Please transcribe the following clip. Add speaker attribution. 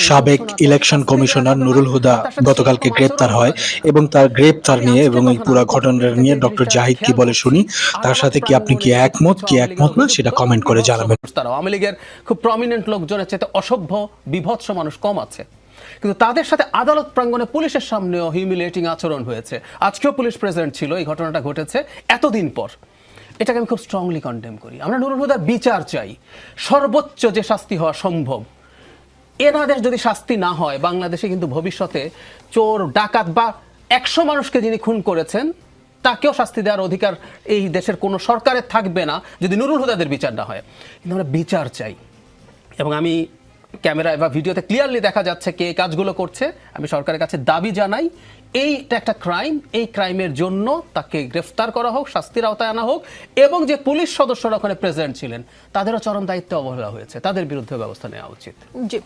Speaker 1: সাবেক election commissioner Nurul Huda গতকালকে গ্রেপ্তার হয় এবং তার গ্রেপ্তার নিয়ে এবং এই পুরো ঘটনাটা নিয়ে ডক্টর জাহিদ কি বলে শুনি। তার সাথে কি আপনি কি একমত না সেটা কমেন্ট করে জানাবেন।
Speaker 2: আওয়ামী লীগের খুব প্রমিনেন্ট লোকজনের চেয়ে অসভ্য বিভৎস মানুষ কম আছে, কিন্তু তাদের সাথে আদালত প্রাঙ্গণে পুলিশের সামনেও হিউমিলিয়েটিং আচরণ হয়েছে। আজকেও পুলিশ প্রেজেন্ট ছিল, এই ঘটনাটা ঘটেছে এতদিন পর। এটাকে আমি খুব স্ট্রংলি কন্ডেম করি। আমরা নুরুল হুদার বিচার চাই, সর্বোচ্চ যে শাস্তি হওয়া সম্ভব। এনাদের যদি শাস্তি না হয়, বাংলাদেশে কিন্তু ভবিষ্যতে চোর ডাকাত বা 100 মানুষকে যিনি খুন করেছেন তাকেও শাস্তি দেওয়ার অধিকার এই দেশের কোনো সরকারের থাকবে না যদি নুরুল হুদাদের বিচার না হয়। কিন্তু আমরা বিচার চাই, এবং আমি ক্যামেরায় বা ভিডিওতে ক্লিয়ারলি দেখা যাচ্ছে কে কাজগুলো করছে। আমি সরকারের কাছে দাবি জানাই, এইটা একটা ক্রাইম, এই ক্রাইমের জন্য তাকে গ্রেফতার করা হোক, শাস্তির আওতায় আনা হোক, এবং যে পুলিশ সদস্যরা ওখানে প্রেজেন্ট ছিলেন তাদেরও চরম দায়িত্বে অবহেলা হয়েছে, তাদের বিরুদ্ধে ব্যবস্থা নেওয়া উচিত।
Speaker 3: জি।